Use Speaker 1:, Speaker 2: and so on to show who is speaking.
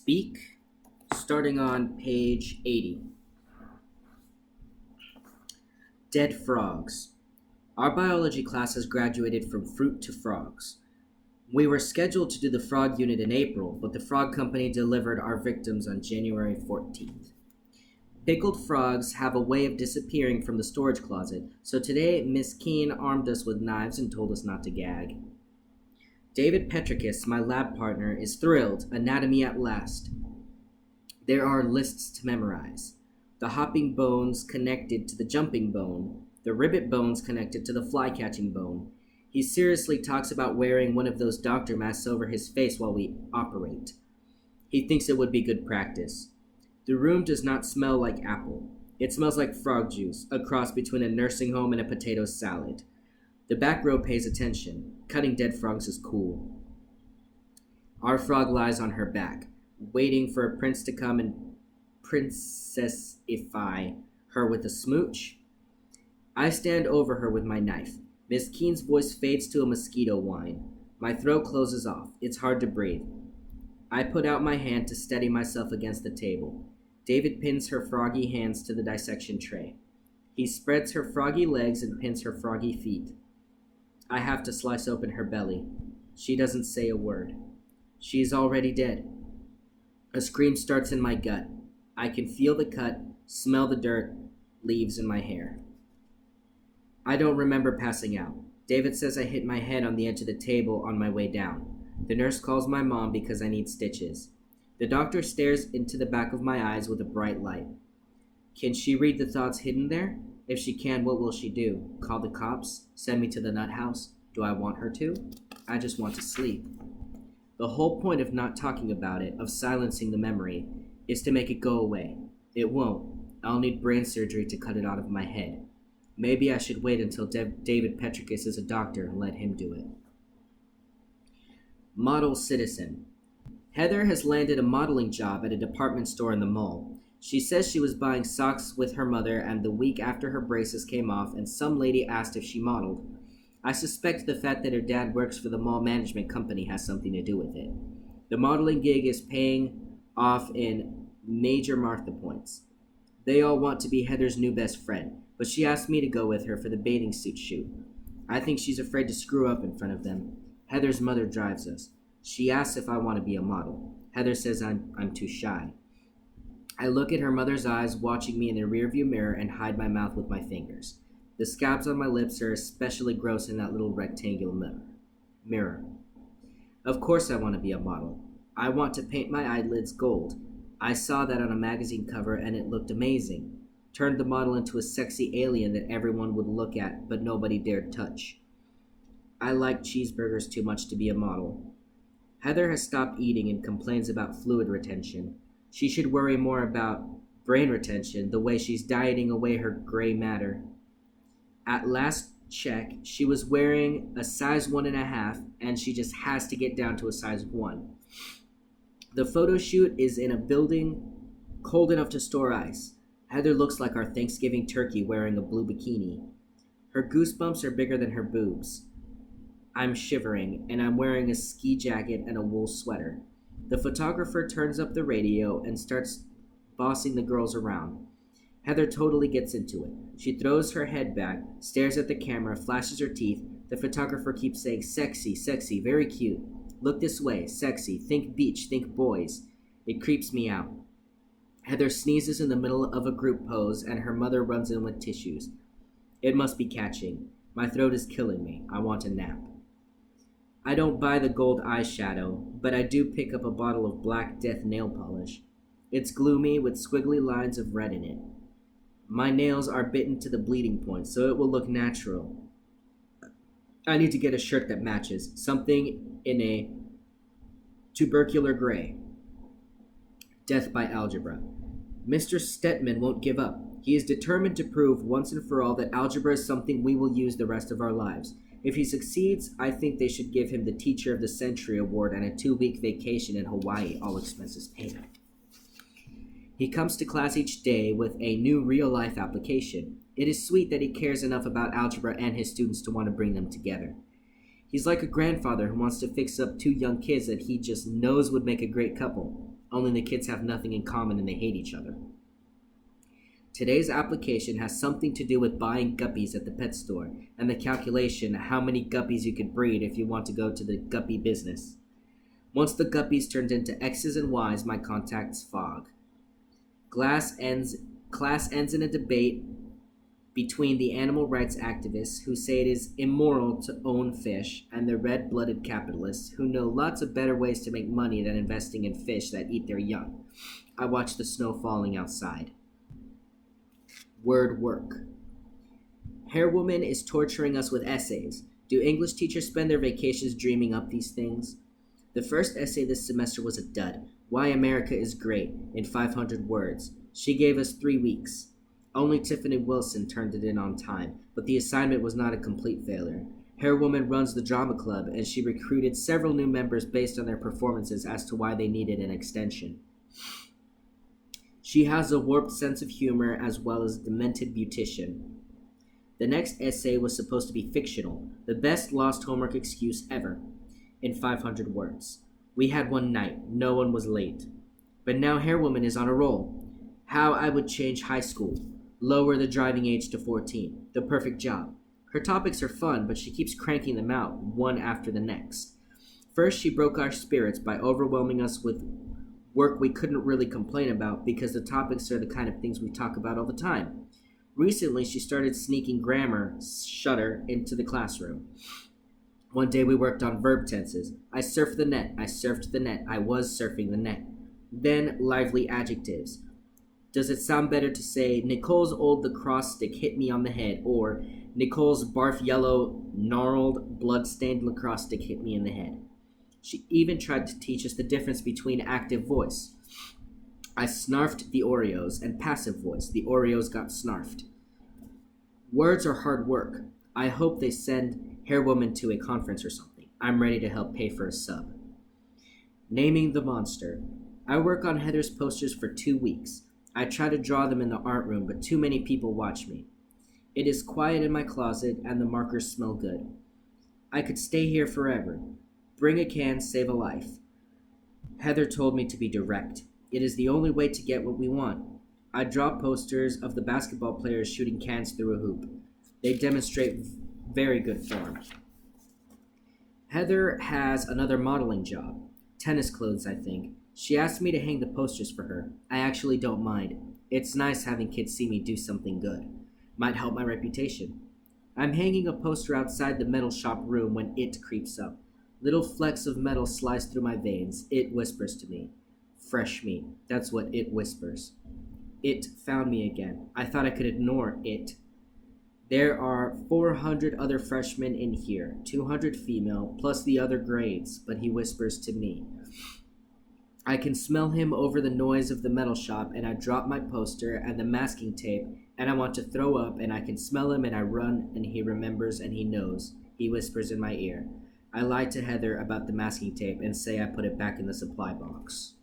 Speaker 1: Speak, starting on page 80. Dead frogs. Our biology class has graduated from fruit to frogs. We were scheduled to do the frog unit in April, but the frog company delivered our victims on January 14th. Pickled frogs have a way of disappearing from the storage closet, so today Miss Keene armed us with knives and told us not to gag. David Petricus, my lab partner, is thrilled. Anatomy at last. There are lists to memorize. The hopping bones connected to the jumping bone, the ribbit bones connected to the fly-catching bone. He seriously talks about wearing one of those doctor masks over his face while we operate. He thinks it would be good practice. The room does not smell like apple. It smells like frog juice, a cross between a nursing home and a potato salad. The back row pays attention. Cutting dead frogs is cool. Our frog lies on her back, waiting for a prince to come and princessify her with a smooch. I stand over her with my knife. Miss Keene's voice fades to a mosquito whine. My throat closes off. It's hard to breathe. I put out my hand to steady myself against the table. David pins her froggy hands to the dissection tray. He spreads her froggy legs and pins her froggy feet. I have to slice open her belly. She doesn't say a word. She is already dead. A scream starts in my gut. I can feel the cut, smell the dirt, leaves in my hair. I don't remember passing out. David says I hit my head on the edge of the table on my way down. The nurse calls my mom because I need stitches. The doctor stares into the back of my eyes with a bright light. Can she read the thoughts hidden there? If she can, what will she do? Call the cops? Send me to the nut house? Do I want her to? I just want to sleep. The whole point of not talking about it, of silencing the memory, is to make it go away. It won't. I'll need brain surgery to cut it out of my head. Maybe I should wait until David Petricus is a doctor and let him do it. Model citizen. Heather has landed a modeling job at a department store in the mall. She says she was buying socks with her mother, and the week after her braces came off and some lady asked if she modeled. I suspect the fact that her dad works for the mall management company has something to do with it. The modeling gig is paying off in major Martha points. They all want to be Heather's new best friend, but she asked me to go with her for the bathing suit shoot. I think she's afraid to screw up in front of them. Heather's mother drives us. She asks if I want to be a model. Heather says I'm too shy. I look at her mother's eyes watching me in the rearview mirror and hide my mouth with my fingers. The scabs on my lips are especially gross in that little rectangular mirror. Of course I want to be a model. I want to paint my eyelids gold. I saw that on a magazine cover and it looked amazing. Turned the model into a sexy alien that everyone would look at but nobody dared touch. I like cheeseburgers too much to be a model. Heather has stopped eating and complains about fluid retention. She should worry more about brain retention, the way she's dieting away her gray matter. At last check, she was wearing a size 1.5, and she just has to get down to a size 1. The photo shoot is in a building cold enough to store ice. Heather looks like our Thanksgiving turkey wearing a blue bikini. Her goosebumps are bigger than her boobs. I'm shivering, and I'm wearing a ski jacket and a wool sweater. The photographer turns up the radio and starts bossing the girls around. Heather totally gets into it. She throws her head back, stares at the camera, flashes her teeth. The photographer keeps saying, sexy, sexy, very cute. Look this way, sexy, think beach, think boys. It creeps me out. Heather sneezes in the middle of a group pose, and her mother runs in with tissues. It must be catching. My throat is killing me. I want a nap. I don't buy the gold eyeshadow, but I do pick up a bottle of Black Death nail polish. It's gloomy with squiggly lines of red in it. My nails are bitten to the bleeding point, so it will look natural. I need to get a shirt that matches, something in a tubercular gray. Death by algebra. Mr. Stetman won't give up. He is determined to prove once and for all that algebra is something we will use the rest of our lives. If he succeeds, I think they should give him the Teacher of the Century award and a 2-week vacation in Hawaii, all expenses paid. He comes to class each day with a new real-life application. It is sweet that he cares enough about algebra and his students to want to bring them together. He's like a grandfather who wants to fix up 2 young kids that he just knows would make a great couple. only the kids have nothing in common and they hate each other. Today's application has something to do with buying guppies at the pet store and the calculation how many guppies you could breed if you want to go to the guppy business. Once the guppies turned into X's and Y's, my contacts fog. Class ends in a debate between the animal rights activists who say it is immoral to own fish and the red-blooded capitalists who know lots of better ways to make money than investing in fish that eat their young. I watch the snow falling outside. Word work. Hairwoman is torturing us with essays. Do English teachers spend their vacations dreaming up these things? The first essay this semester was a dud. Why America is Great, in 500 words. She gave us 3 weeks. Only Tiffany Wilson turned it in on time, but the assignment was not a complete failure. Hairwoman runs the drama club, and she recruited several new members based on their performances as to why they needed an extension. She has a warped sense of humor as well as a demented beautician. The next essay was supposed to be fictional, the best lost homework excuse ever, in 500 words. We had one night, no one was late. But now Hairwoman is on a roll. How I would change high school, lower the driving age to 14, the perfect job. Her topics are fun, but she keeps cranking them out, one after the next. First, she broke our spirits by overwhelming us with work we couldn't really complain about because the topics are the kind of things we talk about all the time. Recently, she started sneaking grammar, shudder, into the classroom. One day we worked on verb tenses. I surfed the net, I surfed the net, I was surfing the net. Then lively adjectives. Does it sound better to say, Nicole's old lacrosse stick hit me on the head, or Nicole's barf yellow, gnarled, blood-stained lacrosse stick hit me in the head? She even tried to teach us the difference between active voice. I snarfed the Oreos, and passive voice. The Oreos got snarfed. Words are hard work. I hope they send Hairwoman to a conference or something. I'm ready to help pay for a sub. Naming the monster. I work on Heather's posters for 2 weeks. I try to draw them in the art room, but too many people watch me. It is quiet in my closet, and the markers smell good. I could stay here forever. Bring a can, save a life. Heather told me to be direct. It is the only way to get what we want. I draw posters of the basketball players shooting cans through a hoop. They demonstrate very good form. Heather has another modeling job. Tennis clothes, I think. She asked me to hang the posters for her. I actually don't mind. It's nice having kids see me do something good. Might help my reputation. I'm hanging a poster outside the metal shop room when it creeps up. Little flecks of metal slice through my veins. It whispers to me. Fresh meat. That's what it whispers. It found me again. I thought I could ignore it. There are 400 other freshmen in here, 200 female, plus the other grades, but he whispers to me. I can smell him over the noise of the metal shop, and I drop my poster and the masking tape, and I want to throw up, and I can smell him, and I run, and he remembers, and he knows. He whispers in my ear. I lie to Heather about the masking tape and say I put it back in the supply box.